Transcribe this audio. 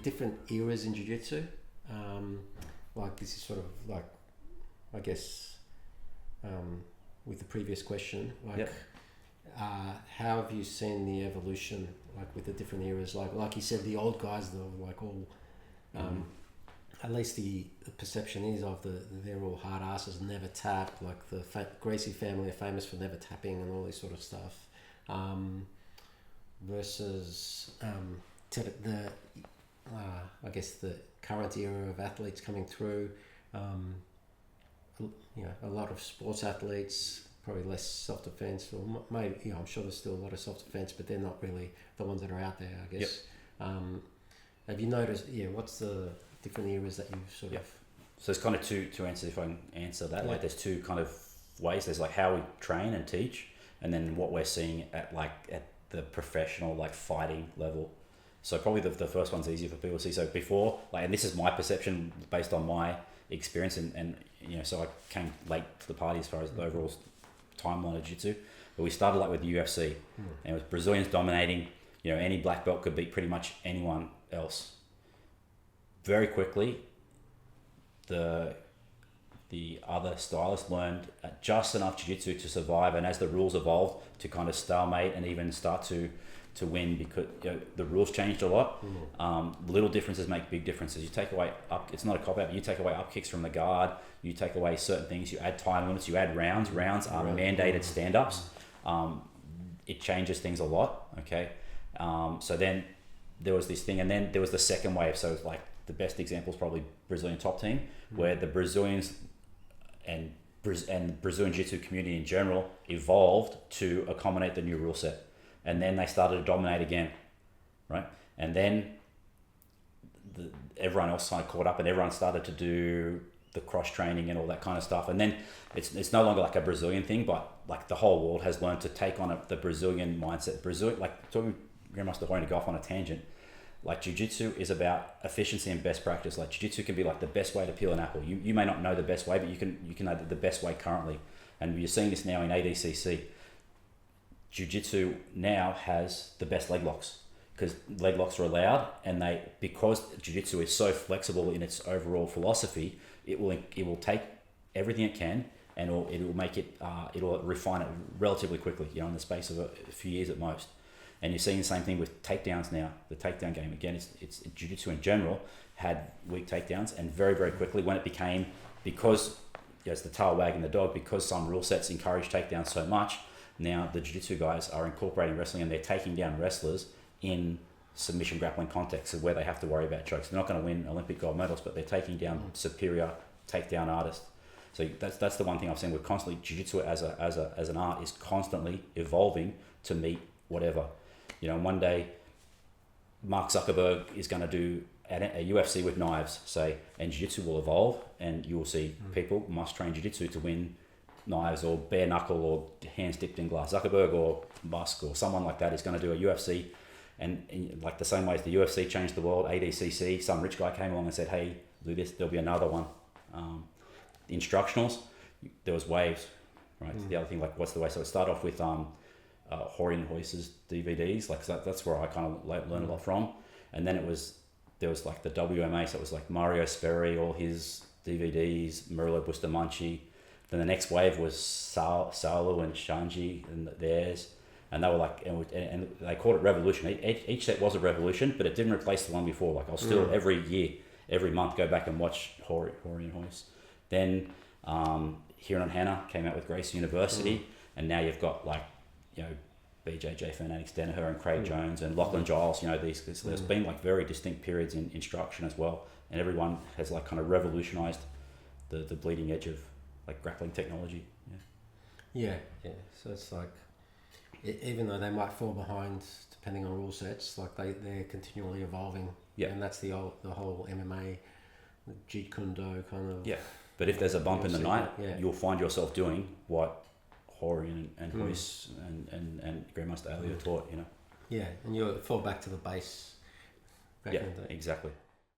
different eras in jiu-jitsu. Like this is sort of like, I guess, with the previous question, like, how have you seen the evolution, like with the different eras? Like you said, the old guys, they're like all, at least the perception is they're all hard asses, never tap. Like the Gracie family are famous for never tapping and all this sort of stuff. Versus I guess the current era of athletes coming through. A lot of sports athletes, probably less self-defense, or maybe, I'm sure there's still a lot of self-defense, but they're not really the ones that are out there, I guess. Have you noticed, what's the different eras that you've sort of... So there's kind of two answers, if I can answer that. Like there's two kind of ways. There's like how we train and teach, and then what we're seeing at the professional, like fighting level. So probably the first one's easier for people to see. So before, and this is my perception based on my experience, and so I came late to the party as far as the overall timeline of jiu-jitsu. But we started with the UFC, and it was Brazilians dominating. Any black belt could beat pretty much anyone else. Very quickly, the other stylists learned just enough jiu-jitsu to survive, and as the rules evolved, to kind of stalemate and even start to win, because the rules changed a lot. Little differences make big differences. You take away it's not a cop out, but you take away up kicks from the guard, you take away certain things, you add time limits, you add rounds are mandated stand-ups. It changes things a lot. Okay. So then there was this thing, and then there was the second wave. So it's like the best example is probably Brazilian top team, where the Brazilians and Brazilian jiu-jitsu community in general evolved to accommodate the new rule set. And then they started to dominate again, right? And then everyone else kind of caught up, and everyone started to do the cross training and all that kind of stuff. And then it's no longer like a Brazilian thing, but like the whole world has learned to take on the Brazilian mindset. Talking Grandmaster Hoyne to go off on a tangent, like jiu-jitsu is about efficiency and best practice. Like jiu-jitsu can be like the best way to peel an apple. You may not know the best way, but you can know the best way currently. And you're seeing this now in ADCC. Jiu-jitsu now has the best leg locks, because leg locks are allowed, and because jiu-jitsu is so flexible in its overall philosophy, it will take everything it can, and it'll make it it'll refine it relatively quickly, in the space of a few years at most. And you're seeing the same thing with takedowns now. The takedown game, again, it's jiu-jitsu in general had weak takedowns, and very, very quickly when it became, because it's the tail wagging the dog, because some rule sets encourage takedowns so much. Now the jiu-jitsu guys are incorporating wrestling, and they're taking down wrestlers in submission grappling context, where they have to worry about chokes. They're not going to win Olympic gold medals, but they're taking down superior takedown artists. So that's the one thing I've seen. We're constantly, jiu-jitsu as an art is constantly evolving to meet whatever. One day Mark Zuckerberg is going to do a UFC with knives, say, and jiu-jitsu will evolve, and you will see people must train jiu-jitsu to win knives, or bare knuckle, or hands dipped in glass. Zuckerberg or Musk or someone like that is going to do a UFC, and like the same way as the UFC changed the world, ADCC, some rich guy came along and said, hey, do this, there'll be another one. Instructionals, there was waves, right? The other thing, like, what's the way? So it started off with Hori and Hoyce's DVDs, like, so that's where I kind of learned a lot from. And then there was like the WMA, so it was like Mario Sperry, all his DVDs, Murilo Bustamante. Then the next wave was Salu and Shanji and theirs, and they were like, and they called it revolution. Each set was a revolution, but it didn't replace the one before. Like, I'll still every year, every month, go back and watch Hori and Hoyce. Then Hiron Hanna came out with Gracie University, and now you've got BJJ Fanatics, Danaher and Craig Jones and Lachlan Giles. There's been like very distinct periods in instruction as well, and everyone has like kind of revolutionized the bleeding edge of like grappling technology. Yeah. So it's like, even though they might fall behind depending on rule sets, like they're continually evolving. Yeah. And that's the whole MMA, Jeet Kune Do kind of. Yeah. But if there's a bump in the night, you'll find yourself doing what Hori and Hoyce and Grandmaster Ali taught. Yeah, and you'll fall back to the base. Exactly.